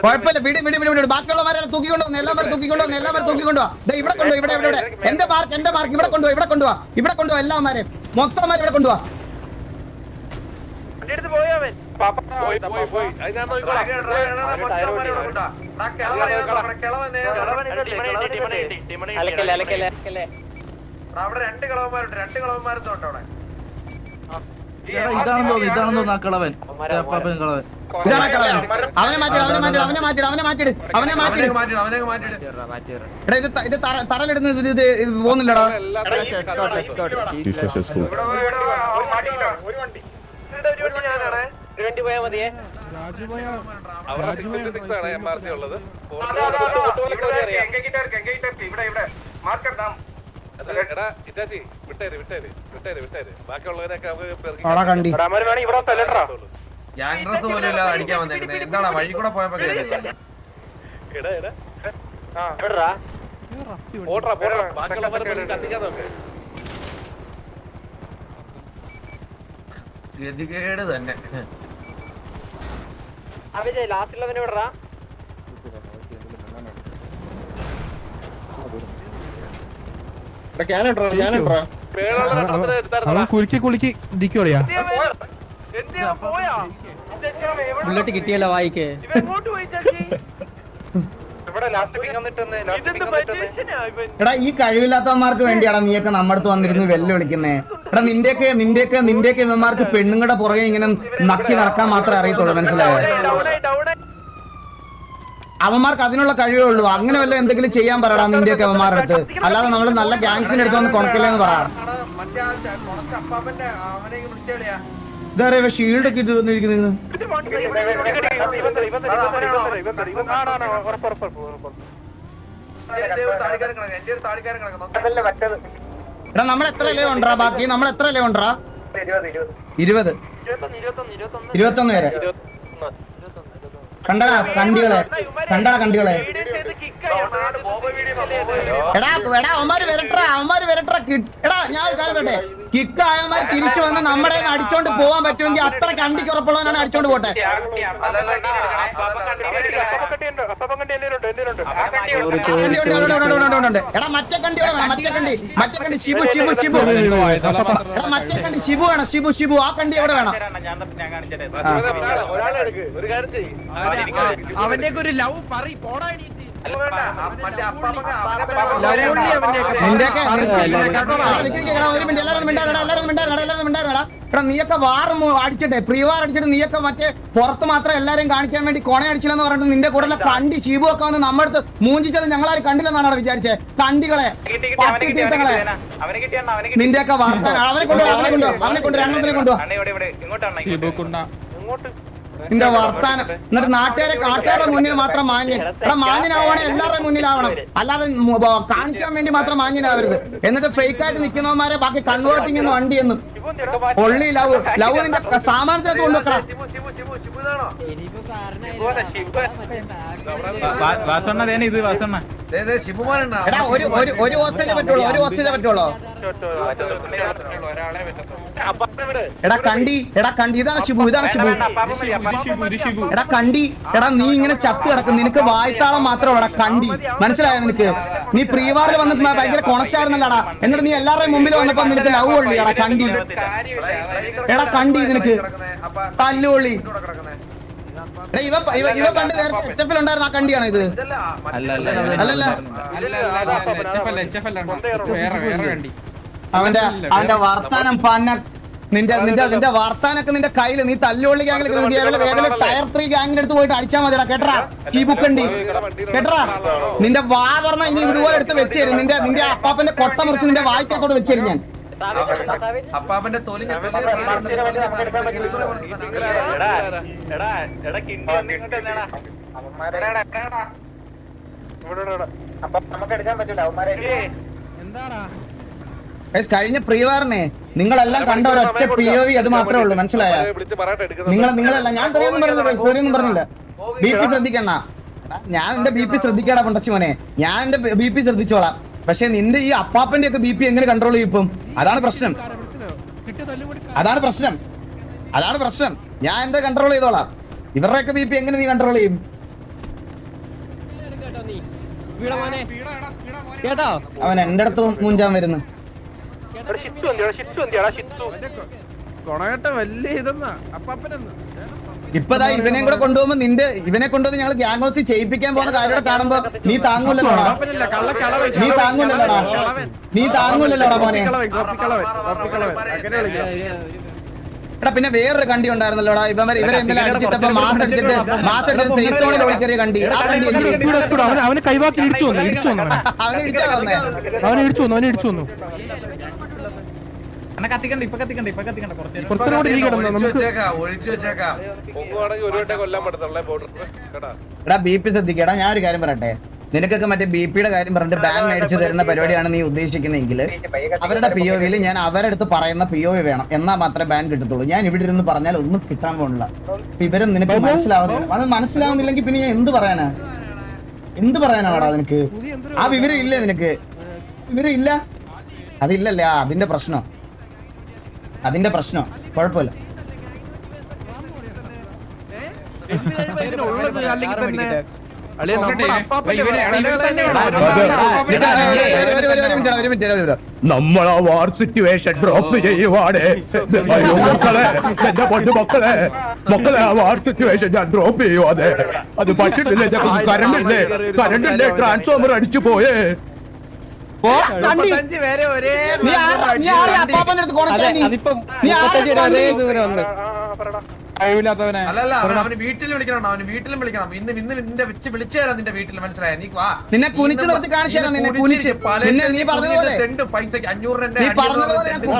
കുഴപ്പമില്ല, വിട്. ബാക്കിയുള്ളവരെ തൂക്കിക്കൊണ്ടുവന്നു, എല്ലാവരും തൂക്കിക്കൊണ്ടുവാ. ഇവിടെ കൊണ്ടുപോയി, ഇവിടെ എന്റെ മാർക്ക് ഇവിടെ കൊണ്ടുപോവാ എല്ലാവന്മാരെ മൊത്തം ഇവിടെ കൊണ്ടുപോവാ. ഇതാണെന്ന് തോന്നുന്നു കളവൻ. ഇതാണ് കളവൻ. അവനെ മാറ്റിട്. ഇത് തറലിടുന്ന ഇത് പോകുന്നില്ലടാ. ഗ്യാങ്ഡ്രസ് പോലും ഇല്ലാതെ അടിക്കാൻ വന്നേക്കുന്നത് എന്താണ് വഴി കൂടെ പോയപ്പോ ഗതികേട് തന്നെ. കുലുക്കി ഇരിക്കോളിയാ. ബുള്ളറ്റ് കിട്ടിയല്ലോ വായിക്ക്. എടാ ഈ കഴിവില്ലാത്തവന്മാർക്ക് വേണ്ടിയാടാ നീയൊക്കെ നമ്മുടെ അടുത്ത് വന്നിരുന്നു വെല്ലുവിളിക്കുന്നേ. എടാ നിന്റെയൊക്കെ ഇവന്മാർക്ക് പെണ്ണുങ്ങളുടെ പുറകെ ഇങ്ങനെ നക്കി നടക്കാൻ മാത്രമേ അറിയത്തുള്ളൂ, മനസ്സിലായോ? അവന്മാർക്ക് അതിനുള്ള കഴിവേ ഉള്ളൂ. അങ്ങനെ വല്ല എന്തെങ്കിലും ചെയ്യാൻ പറയടാ നിന്റെയൊക്കെ അവന്മാരുടെ അടുത്ത്. അല്ലാതെ നമ്മള് നല്ല ഗ്യാങ്സിന്റെ അടുത്ത് വന്ന് കൊണക്കില്ലെന്ന് പറയാം. ഇതറിയ ഷീൽഡ് ഒക്കെ ഇട്ട് വന്നിരിക്കുന്നത്. എടാ നമ്മൾ എത്ര ലേ ഉണ്ടാ ബാക്കി? നമ്മൾ എത്ര ലേ ഉണ്ടാ? 20 21 വരെ. കണ്ടടാ കണ്ടികളെ. എടാ അവന്മാര് വരട്ടാ. എടാ ഞാൻ കാലട്ടെ, കിക്ക് ആയവന്മാർ തിരിച്ചു വന്ന് നമ്മുടെ അടിച്ചോണ്ട് പോവാൻ പറ്റുമെങ്കിൽ അത്ര കണ്ടിക്ക് ഉറപ്പുള്ളവനാണ് അടിച്ചോണ്ട് പോട്ടെ. എടാ മറ്റേ കണ്ടിയോടെ വേണം, മറ്റേ കണ്ടി ഷിബു. എടാ മറ്റേ കണ്ടി ഷിബു വേണം, ഷിബു. ആ കണ്ടി എവിടെ വേണം? അവന്റെ ഒരു ലവ് പറയും പോടാ. നീയൊക്കെ വാറ് അടിച്ചിട്ടെ, പ്രീവാർ അടിച്ചിട്ട് നീയൊക്കെ മറ്റേ പുറത്ത് മാത്രം എല്ലാരെയും കാണിക്കാൻ വേണ്ടി കൊണ അടിച്ചില്ലെന്ന് പറഞ്ഞിട്ട് നിന്റെ കൂടെ കണ്ടി ഷീബു ഒക്കെ വന്ന് നമ്മുടെ അടുത്ത് മൂഞ്ചിച്ചത് ഞങ്ങളാരും കണ്ടില്ലെന്നാണ് വിചാരിച്ചേ. കണ്ടികളെ പട്ടിത്തീർത്തങ്ങളെ നിന്റെയൊക്കെ വാർത്ത. അവനെ കൊണ്ട് രണ്ടെണ്ണത്തിനെ കൊണ്ടുപോവാ. നിന്റെ വർത്താനം എന്നിട്ട് നാട്ടുകാരുടെ മുന്നിൽ മാത്രം മാന്യൻ. ഇവിടെ മാന്യനാവുകയാണെങ്കിൽ എല്ലാവരുടെയും മുന്നിലാവണം, അല്ലാതെ കാണിക്കാൻ വേണ്ടി മാത്രം മാന്യനാവരുത്. എന്നിട്ട് ഫേക്ക് ആയിട്ട് നിൽക്കുന്നവന്മാരെ ബാക്കി കൺവേർട്ടിങ് എന്ന് വണ്ടി എന്നും ഒള്ളി ലവ് നിന്റെ സാമാനത്തിനൊക്കെ കൊണ്ടുവെക്കണം. എടാ ഒരു ഹോസ്റ്റലേ പറ്റുള്ളൂ. എടാ കണ്ടി ഇതാണ് ഷിബു. എടാ കണ്ടി, നീ ഇങ്ങനെ ചത്ത് കിടക്കും. നിനക്ക് വായ്ത്താളം മാത്രമല്ല കണ്ടി, മനസ്സിലായോ നിനക്ക്? നീ പ്രീവാറിൽ വന്നിട്ട് ഭയങ്കര കൊണച്ചായിരുന്നല്ലടാ. എന്നിട്ട് നീ എല്ലാവരുടെയും മുമ്പിൽ വന്നപ്പോ നിനക്ക് ലവ് കൊള്ളി. എടാ കണ്ടി നിനക്ക് തല്ലുകൊള്ളി. ഇവ പണ്ട് HF ഉണ്ടായിരുന്ന ആ കണ്ടിയാണോ ഇത്? അല്ലല്ല, അവന്റെ വർത്താനം പന്ന നിന്റെ വർത്താനൊക്കെ നിന്റെ കയ്യിൽ. നീ തല്ലുകൊള്ളി ഗ്യാങ്ങിൽ ഏതെങ്കിലും ടയർ 3 ഗ്യാങ്ങിന്റെ അടുത്ത് പോയിട്ട് അടിച്ചാൽ മതിടാ. കേട്ടറാ ഈ ബുക്കണ്ടി, കേട്ടറാ? നിന്റെ വാ തുറന്ന ഇനി ഇതുപോലെ എടുത്ത് വെച്ചേരും. നിന്റെ അപ്പാപ്പന്റെ കൊട്ട മുറിച്ച് നിന്റെ വായിക്കത്തോട് വെച്ചേരും ഞാൻ. അപ്പാപ്പന്റെ തൊലി കഴിഞ്ഞ പ്രീവാറിനെ നിങ്ങളെല്ലാം കണ്ട ഒരൊറ്റ POV അത് മാത്രമേ ഉള്ളൂ, മനസ്സിലായ? നിങ്ങളല്ല, ഞാൻ തെറിയൊന്നും പറഞ്ഞില്ല. BP ശ്രദ്ധിക്കണ്ട. ഞാൻ എന്റെ BP ശ്രദ്ധിക്കാടാ പൊണ്ടച്ചി മോനെ. ഞാൻ എന്റെ BP ശ്രദ്ധിച്ചോളാം. പക്ഷെ നിന്റെ ഈ അപ്പാപ്പന്റെ ഒക്കെ BP എങ്ങനെ കൺട്രോൾ ചെയ്യും ഇപ്പം? അതാണ് പ്രശ്നം. അതാണ് പ്രശ്നം. ഞാൻ എന്താ കൺട്രോൾ ചെയ്തോളാം. ഇവരുടെയൊക്കെ ബി പി എങ്ങനെ നീ കൺട്രോൾ ചെയ്യും? കേട്ടോ അവൻ എന്റെ അടുത്ത് മൂഞ്ചാൻ വരുന്നു. ഇപ്പതാ ഇവനെയും കൂടെ കൊണ്ടുപോകുമ്പോ ഇവനെ കൊണ്ടുവന്ന് ഞങ്ങൾ ഗ്യാങ് ഹൗസിൽ ചെയ്യിപ്പിക്കാൻ പോകുന്ന കാര്യം കാണുമ്പോ നീ താങ്ങൂലല്ലോടാ മോനെ. എടാ പിന്നെ വേറൊരു കണ്ടി ഉണ്ടായിരുന്നല്ലോടാ. ഇവരെ എന്തെങ്കിലും അടിച്ചിട്ടപ്പോ മാസ് അടിച്ചിട്ട് സേഫ് സോണിൽ ഓടിക്കേറിയ കണ്ടി. ആ കണ്ടി അവന് കൈവാത്തിൽ ഇടിച്ചു വന്നു അവനെ ഇടിച്ചാ വന്നേ. അവനെ ഇടിച്ചു വന്നു എടാ ബി പി ശ്രദ്ധിക്കടാ. ഞാൻ ഒരു കാര്യം പറയട്ടെ, നിനക്കൊക്കെ മറ്റേ ബി പിയുടെ കാര്യം പറഞ്ഞിട്ട് ബാൻ മേടിച്ച് തരുന്ന പരിപാടിയാണ് നീ ഉദ്ദേശിക്കുന്നതെങ്കിൽ അവരുടെ പി ഒ വിയിൽ ഞാൻ അവരുടെ അടുത്ത് പറയുന്ന പി ഒ വി വേണം, എന്നാൽ മാത്രമേ ബാൻ കിട്ടത്തുള്ളൂ. ഞാൻ ഇവിടെ ഇരുന്ന് പറഞ്ഞാൽ ഒന്നും കിട്ടാൻ പോണില്ല. ഇവരും നിനക്ക് മനസ്സിലാവുന്നില്ലെങ്കിൽ പിന്നെ ഞാൻ എന്ത് പറയാനാടാ നിനക്ക്? ആ വിവരം ഇല്ലേ നിനക്ക്? വിവരം ഇല്ല, അതില്ലല്ലേ? അതിന്റെ പ്രശ്നം കുഴപ്പമില്ല. നമ്മളാ വാർ സിറ്റുവേഷൻ ഡ്രോപ്പ് ചെയ്യുവാണ്. മക്കളെ, എന്റെ മക്കളെ ആ വാർ സിറ്റുവേഷൻ ഞാൻ ഡ്രോപ്പ് ചെയ്യുവാതെ. അത് പറ്റുന്നില്ല. കരണ്ടില്ലേ ട്രാൻസ്ഫോമർ അടിച്ചു പോയേ. അല്ലല്ല അവന് വീട്ടിൽ വിളിക്കണം, ഇന്ന് നിന്റെ വെച്ച് വിളിച്ചു തരാം നിന്റെ വീട്ടിൽ. മനസ്സിലായ? നീ വാ, നിന്നെ കുനിച്ച് നിർത്തി കാണിച്ചു തരാം. നീ പറഞ്ഞതുപോലെ പൈസക്ക് 500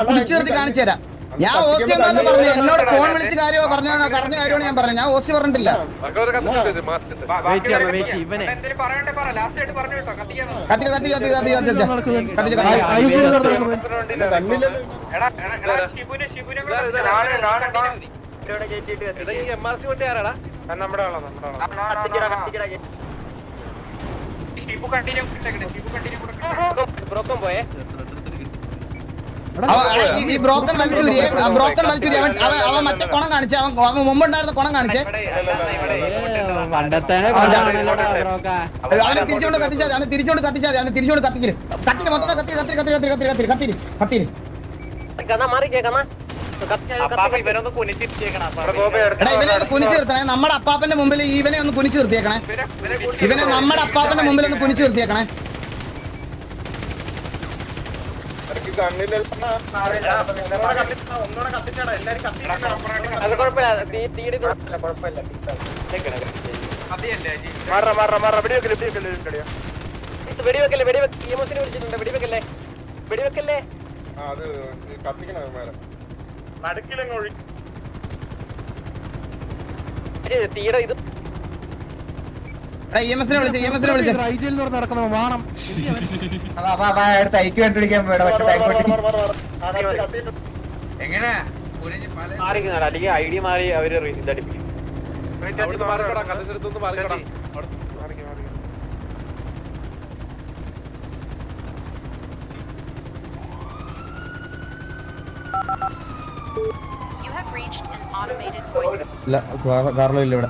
കുനിച്ച് നിർത്തി കാണിച്ചു തരാം. ഞാൻ ഓസി ഒന്നല്ല പറഞ്ഞു. എന്നോട് ഫോൺ വിളിച്ച കാര്യമോ പറഞ്ഞ കാര്യമാണ് ഞാൻ പറഞ്ഞത്. ഞാൻ ഓസി പറഞ്ഞിട്ടില്ല. ഈ ബ്രോക്കൺ വലിച്ചൂരി അവൻ മറ്റേ കുണം കാണിച്ചേ. അവൻ മുമ്പുണ്ടായിരുന്ന കുണം കാണിച്ചേ. അവനെ തിരിച്ചോണ്ട് കത്തിച്ചാൽ അവനെ തിരിച്ചോണ്ട് കത്തിക്കിര്. കത്തിരി മൊത്തം കത്തിരി. ഇവനെ ഒന്ന് കുനിച്ച് നിർത്തണേ. നമ്മുടെ അപ്പാപ്പന്റെ മുമ്പിൽ ഇവനെ ഒന്ന് കുനിച്ച് നിർത്തിയേക്കണേ. വെടിവെക്കല്ലേ. തീയുടെ ഇത് എങ്ങനെ അല്ലെങ്കിൽ ഐഡിയ മാറി അവര് ഇതടിപ്പിക്കും. കാർലോ ഇല്ല ഇവിടെ.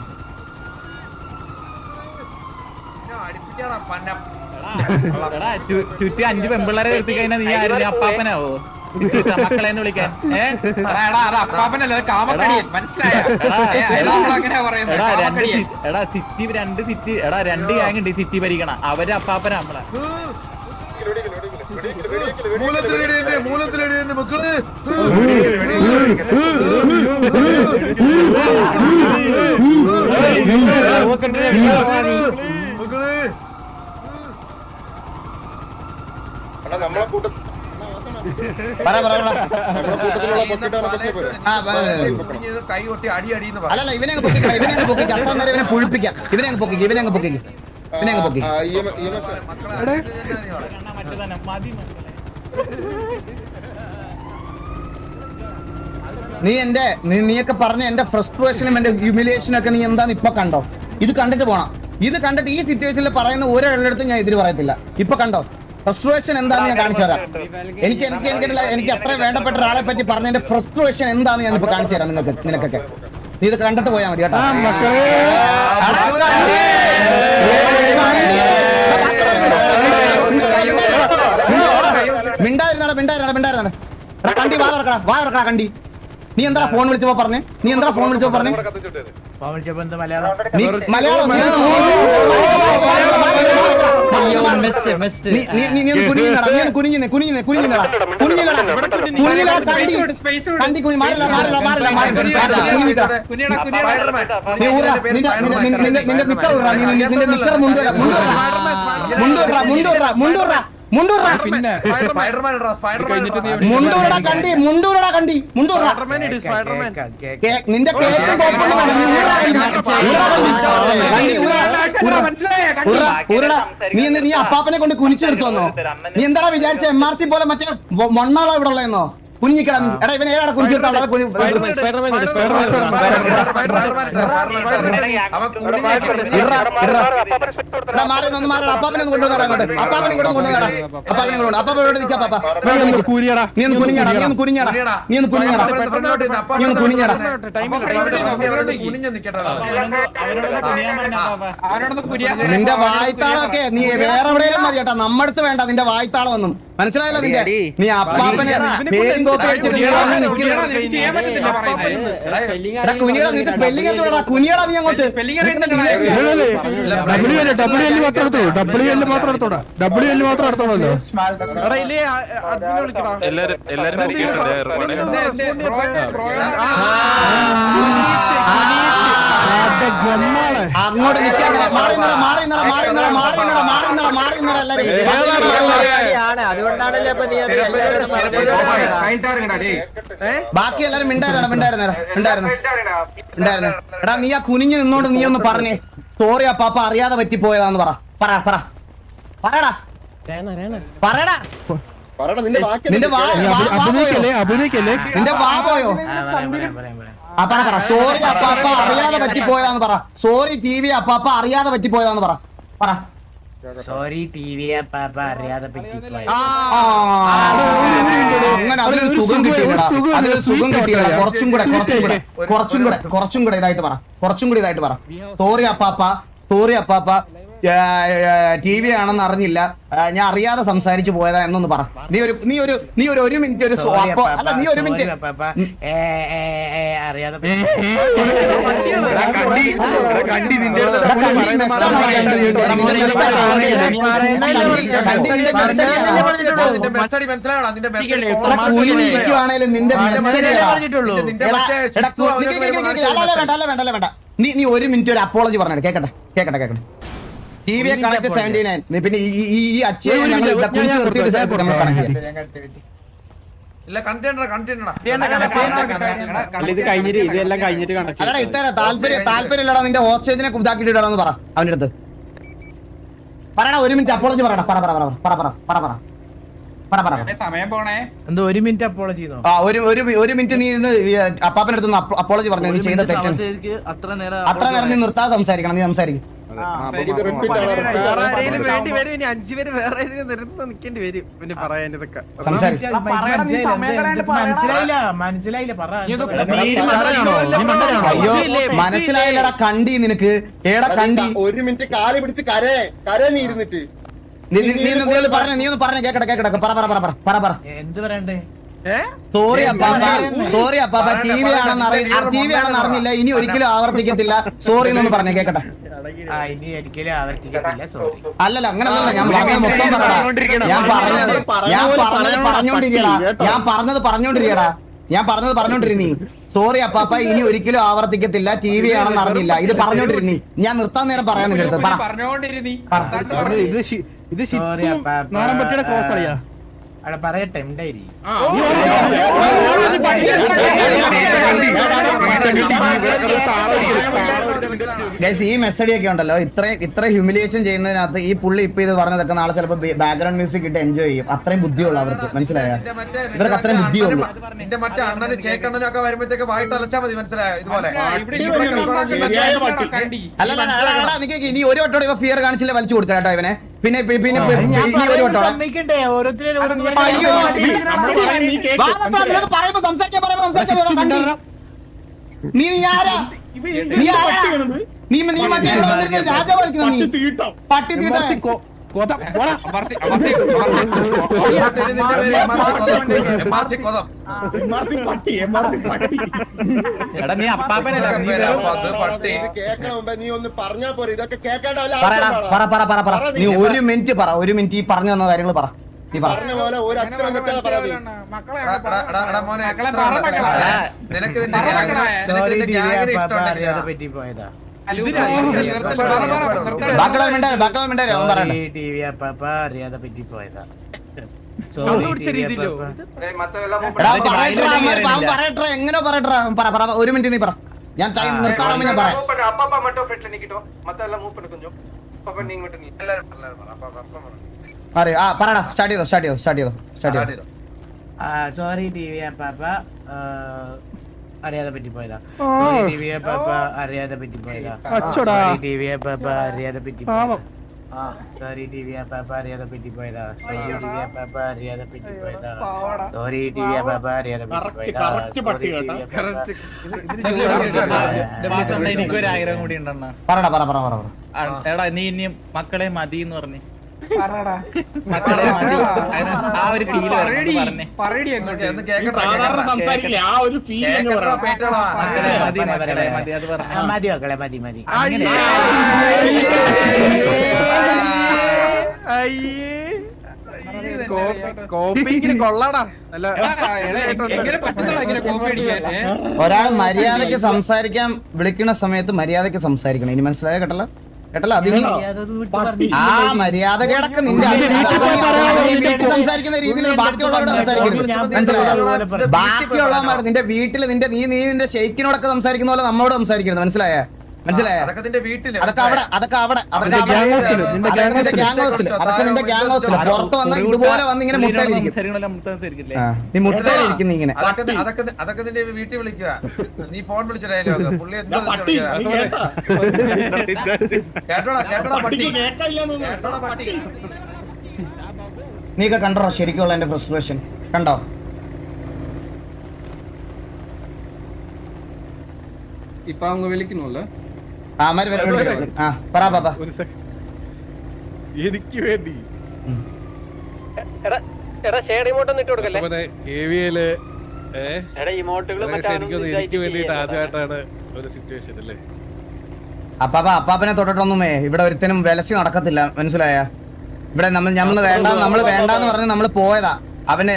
ചുറ്റും 5 പെമ്പിള്ളേരെ നിർത്തി കഴിഞ്ഞാൽ നീ ആരും അപ്പാപ്പനാവോ? മക്കളെന്ന് വിളിക്കാൻ എടാ സിറ്റി 2 സിറ്റി എടാ 2 ഗ്യാങ് ഉണ്ട് സിറ്റി ഭരിക്കണം. അവര് അപ്പാപ്പന നമ്മളെ അല്ലല്ല ഇവനെ പൊക്കിക്കാം. അത്ര നേരം ഇവനെ പുഴിപ്പിക്കാം. ഇവനെ അങ്ങ് പൊക്കിക്ക്. നീയൊക്കെ പറഞ്ഞ എന്റെ ഫ്രസ്ട്രേഷനും എന്റെ ഹ്യൂമിലിയേഷനും ഒക്കെ നീ എന്താന്ന് ഇപ്പൊ കണ്ടോ? ഇത് കണ്ടിട്ട് പോണം. ഇത് കണ്ടിട്ട് ഈ സിറ്റുവേഷനിൽ പറയുന്ന ഒരാളുടെ അടുത്ത് ഞാൻ എതിര് പറയത്തില്ല. ഇപ്പൊ കണ്ടോ? ഫ്രസ്ട്രേഷൻ എന്താന്ന് ഞാൻ കാണിച്ചു തരാം. എനിക്ക് അത്ര വേണ്ടപ്പെട്ട ഒരാളെ പറ്റി പറഞ്ഞതിന്റെ ഫ്രസ്ട്രേഷൻ എന്താന്ന് ഞാൻ ഇപ്പൊ കാണിച്ചു തരാം നിനക്കൊക്കെ. നീ ഇത് കണ്ടിട്ട് പോയാൽ മതി കേട്ടോ. മിണ്ടായിരുന്നാ കണ്ടി വാറക്കടാ കണ്ടി. നീ എന്താ ഫോൺ വിളിച്ചപ്പോ പറഞ്ഞേ? മലയാളം മുണ്ടൂറ കണ്ടി നിന്റെ കേക്ക് നീ അപ്പാപ്പനെ കൊണ്ട് കുനിച്ചു നിർത്തുവന്നോ? നീ എന്താ വിചാരിച്ച MRC പോലെ മറ്റേ മണ്ണാളോ ഇവിടെ ഉള്ളതെന്നോ? കുഞ്ഞിക്കട എടാ ഇവൻ ഏതാണ് കുനിച്ചു നിർത്താൻ അപ്പാപ്പനെ കൊണ്ടുവന്നാ നീ ഒന്ന് കുനിഞ്ഞടാ. നിന്റെ വായ്ത്താളൊക്കെ നീ വേറെ എവിടെയും മതി കേട്ടാ, നമ്മടുത്ത് വേണ്ട നിന്റെ വായ്ത്താളം ഒന്നും. മനസ്സിലായല്ലോ നിന്റെ? നീ അപ്പാപ്പനെ പേരും കോപ്പി അടിച്ചിട്ട് കുനിയടാ. നിനക്ക് സ്പെല്ലിംഗ് എന്തോടാ? കുനിയടാ നീ അങ്ങോട്ട്. WL മാത്രം എടുത്തോളല്ലോ. അങ്ങോട്ട് നിൽക്കാൻ ബാക്കി എല്ലാരും മിണ്ടായിരുന്നു. എടാ നീ ആ കുനിഞ്ഞു നിന്നോണ്ട് നീ ഒന്ന് പറഞ്ഞേ. സോറി അപ്പാപ്പ അറിയാതെ പറ്റിപ്പോയതാന്ന് പറയടാ. നിന്റെ വാ പോയോ? പറ. സോറി അപ്പാപ്പ അറിയാതെ പറ്റിപ്പോയതാന്ന് പറ. സോറി TV അപ്പാപ്പ അറിയാതെ പറ്റിപ്പോയതാന്ന് പറ. സോറി TV അപ്പാപ്പ അറിയാതെ പറ്റിപ്പോയി. അങ്ങനെ അതിനൊരു സുഖം കിട്ടിയില്ലടാ. കുറച്ചും കൂടെ ഇതായിട്ട് പറ. സോറി അപ്പാപ്പ TV ആണെന്ന് അറിഞ്ഞില്ല, ഞാൻ അറിയാതെ സംസാരിച്ചു പോയതാ എന്നൊന്ന് പറ. നീ ഒരു മിനിറ്റ് നീ ഒരു മിനിറ്റ് അറിയാതെ കുനിഞ്ഞിരിക്കുവാണേലും നിന്റെ മെസ്സേജ് വേണ്ട. നീ ഒരു മിനിറ്റ് ഒരു അപ്പോളജി പറഞ്ഞു. കേക്കട്ടെ. TV connect 79. പിന്നെ ഈ അച്ഛനെ ഞങ്ങൾ കുനിച്ച് നിർത്തിയിട്ട് നമ്മൾ കണക്ട് ചെയ്യാം. അല്ലടാ ഇട്ടേരാ. താല്പര്യം ഇല്ലടാ. നിന്റെ ഹോസ്റ്റേജിനെ ഇതാക്കിയിട്ടാണെന്ന് പറ അവന്റെ അടുത്ത്. പറയടാ ഒരു മിനിറ്റ് അപ്പോളജി പറയടാ. പറ. സമയം പോണേ. എന്തോ 1 മിനിറ്റ് അപ്പോളജി ചെയ്തോ? ഒരു മിനിറ്റ് നീ അപ്പാപ്പന്റെ അടുത്ത് അപ്പോളജി പറഞ്ഞു. നീ ചെയ്ത തെറ്റ് അത്ര നേരം നീ നിർത്താതെ സംസാരിക്കണം. നീ സംസാരിക്കും. മനസ്സിലായില്ലടാ കണ്ടി നിനക്ക്. ഏടാ കണ്ടി 1 മിനിറ്റ് കാല് പിടിച്ച് കരേ നീ ഇരുന്നിട്ട് നീ ഒന്ന് പറഞ്ഞ കേക്കട്ടെ. പറ. എന്ത് പറയണ്ടേ? സോറി അപ്പാപ്പ TV ആണെന്ന് അറിഞ്ഞില്ല, ഇനി ഒരിക്കലും ആവർത്തിക്കത്തില്ല. സോറി എന്നൊന്ന് പറഞ്ഞ കേക്കട്ടെ. ഇനി ഒരിക്കലും ആവർത്തിക്കത്തില്ല. സോറി. അല്ലല്ല അങ്ങനല്ല, ഞാൻ മൊത്തം പറയടാ. ഞാൻ പറഞ്ഞത് പറഞ്ഞോണ്ടിരുന്നീ. സോറി അപ്പാപ്പ ഇനി ഒരിക്കലും ആവർത്തിക്കത്തില്ല, TV ആണെന്ന് അറിഞ്ഞില്ല, ഇത് പറഞ്ഞോണ്ടിരുന്നീ. ഞാൻ നിർത്താൻ നേരം പറയാൻ നിന്റെ അടുത്ത് അവിടെ പറയട്ടെ. ഉണ്ടായി ഗൈസ് ഈ മെസ്സേജ് ഒക്കെ ഉണ്ടല്ലോ ഇത്ര ഹ്യൂമിലിയേഷൻ ചെയ്യുന്നതിനകത്ത് ഈ പുള്ളി ഇപ്പൊ ഇത് പറഞ്ഞതൊക്കെ നാളെ ചിലപ്പോൾ ബാക്ക്ഗ്രൗണ്ട് മ്യൂസിക് ഇട്ട് എൻജോയ് ചെയ്യും. അത്രയും ബുദ്ധിയുള്ള അവർക്ക്, മനസ്സിലായോ? ഇവർക്ക് അത്രയും ബുദ്ധിയുള്ളൂ. നിന്റെ മറ്റേ അണ്ണനും ചേക്കണ്ണനും ഒക്കെ വരുമ്പോഴത്തേക്ക് വായിട്ട് അലച്ചാൽ മതി, മനസ്സിലായോ? ഇതുപോലെ അല്ലല്ല നിനക്ക് ഇനി ഒരു വട്ടോടെ ഇവ ഫിയർ കാണിച്ചില്ല വലിച്ചു കൊടുക്കാം കേട്ടോ ഇവനെ. പിന്നെ ഇനി ഒരു വട്ടോടെ സമ്മതിക്കണ്ടേ ഓരോരുത്തരും അയ്യോ നിനക്ക് പറയുമ്പോ സംസാരിക്കാൻ കണ്ടി നീ ആരാ? നീ ആരാ? നീ മറ്റേ രാജാവ് കളിക്കുന്ന നീ പട്ടി തീട്ട എടാ നീ അപ്പാപ്പനല്ല, നീ വെറും നീ ഒന്ന് പറഞ്ഞാ പോരെ, ഇതൊക്കെ കേൾക്കേണ്ട പറ. നീ ഒരു മിനിറ്റ് ഈ പറഞ്ഞു തന്ന കാര്യങ്ങൾ പറ. നീ പറ. പറഞ്ഞ പോലെ ഒരു അക്ഷരം തെറ്റാതെ പറയാതെ. നിനക്ക് അറിയാതെ പറ്റിപ്പോയതാ. അറിയാതെ പറ്റിപ്പോയതാ. എങ്ങനെ പറയട്ടാ? ഒരു മിനിറ്റ് നീ പറ. ഞാൻ ടൈം നിർത്താറാകുമ്പോ ഞാൻ പറയാം. പറയടാ, സ്റ്റാർട്ട് ചെയ്തോ. സോറി ടി വി അപ്പാപ്പ, അറിയാതെ പറ്റിപ്പോയതാ. സോറി ടി വി അപ്പാപ്പ, അറിയാതെ പറ്റിപ്പോയതാ. സോറി ടി വി അപ്പാപ്പ, അറിയാതെ പറ്റിപ്പോയതാ. സോറി ടി വി അപ്പാപ്പ, അറിയാതെ പറ്റിപ്പോയതാ. സോറി ടി വി അപ്പാപ്പ, അറിയാതെ പറ്റിപ്പോയതാ. സോറി ടി വി അപ്പാപ്പ, അറിയാതെ പറ്റിപ്പോയതാ. എനിക്കൊരു ആഗ്രഹം കൂടി ഉണ്ടെന്നാ. പറ. എടാ നീ ഇനി മക്കളെ മതി എന്ന് പറഞ്ഞു. മക്കളെ മതി, ആ ഒരു ഫീല് പറഞ്ഞേ. മക്കളെ മതി അത് പറഞ്ഞു. മതി മക്കളെ മതി. ഒരാൾ മര്യാദക്ക് സംസാരിക്കാൻ വിളിക്കുന്ന സമയത്ത് മര്യാദക്ക് സംസാരിക്കണം. ഇനി മനസ്സിലായ കേട്ടല്ലോ അതിന് ആ മര്യാദ കേടൊക്കെ നിന്റെ സംസാരിക്കുന്ന രീതിയിൽ ബാക്കിയുള്ളവരോട് സംസാരിക്കരുത്, മനസ്സിലായോ? ബാക്കിയുള്ളവന്മാർ നിന്റെ വീട്ടിൽ നിന്റെ ഷെയ്ക്കിനോടൊക്കെ സംസാരിക്കുന്ന പോലെ നമ്മോട് സംസാരിക്കരുത്, മനസ്സിലായോ? അതൊക്കെ അവിടെ നിന്റെ ഗ്യാങ് ഹൗസിൽ പുറത്ത് വന്ന ഇതുപോലെ വന്ന് ഇങ്ങനെ മുട്ടയിലിരിക്കും. നീ മുട്ടയിലിരിക്കുന്നു ഇങ്ങനെ. അതൊക്കെ നിന്റെ വീട്ടിൽ വിളിക്കുക. നീ ഫോൺ വിളിച്ചിട്ടോ പുള്ളി നീയൊക്കെ കണ്ടോ ശരിക്കുള്ള എന്റെ ഫ്രസ്ട്രേഷൻ കണ്ടോ? ഇപ്പൊ അങ്ങ് വിളിക്കണല്ലോ. എനിക്ക് വേണ്ടി എനിക്ക് വേണ്ടിട്ട് ആദ്യമായിട്ടാണ് ഒരു സിറ്റുവേഷൻ അല്ലേ. അപ്പാപ്പനെ തൊട്ടിട്ടൊന്നുമേ ഇവിടെ ഒരുത്തനും വിലസി നടക്കത്തില്ല, മനസ്സിലായ? ഇവിടെ നമ്മൾ വേണ്ടാന്ന് പറഞ്ഞ് നമ്മൾ പോയതാ.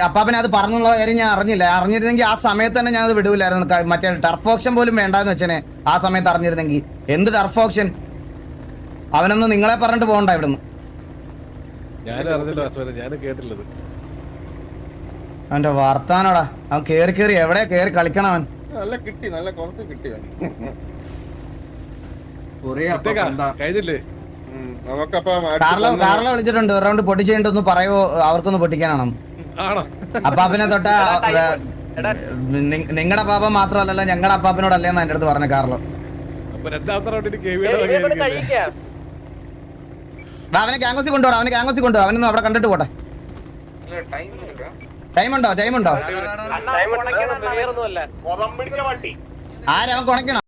അപ്പാപ്പനെ അത് പറഞ്ഞുള്ള കാര്യം ഞാൻ അറിഞ്ഞിരുന്നെങ്കിൽ ആ സമയത്ത് തന്നെ ഞാനത് വിടൂലായിരുന്നു. മറ്റേ ടർഫ് ഓപ്ഷൻ പോലും വേണ്ടാന്ന് വെച്ചനെ ആ സമയത്ത് അറിഞ്ഞിരുന്നെങ്കിൽ. എന്ത് ടർഫ് ഓപ്ഷൻ? അവനൊന്നും നിങ്ങളെ പറഞ്ഞിട്ട് പോകണ്ട ഇവിടുന്ന്. അവന്റെ വർത്താനോടാ. അവൻ കേറി എവിടെ കേറി കളിക്കണം അവൻ. നല്ല കുറച്ച് കിട്ടി. കാർല വിളിച്ചിട്ടുണ്ട്. ഒരു റൗണ്ട് പൊട്ടിച്ചിട്ടൊന്ന് പറയുമോ? അവർക്കൊന്ന് പൊട്ടിക്കാനാണ്. അപ്പാപ്പനെ തൊട്ട നിങ്ങളുടെ പാപ്പ മാത്രമല്ലല്ലോ ഞങ്ങളുടെ അപ്പാപ്പനോടല്ലേന്ന് എന്റെ അടുത്ത് പറഞ്ഞ കാർലോ. അവനെ ഗ്യാങ്സി കൊണ്ടുപോടാ. അവനൊന്നും അവിടെ കണ്ടിട്ട് പോട്ടെ. ടൈമുണ്ടോ? ആരവൻ കൊണക്കണം?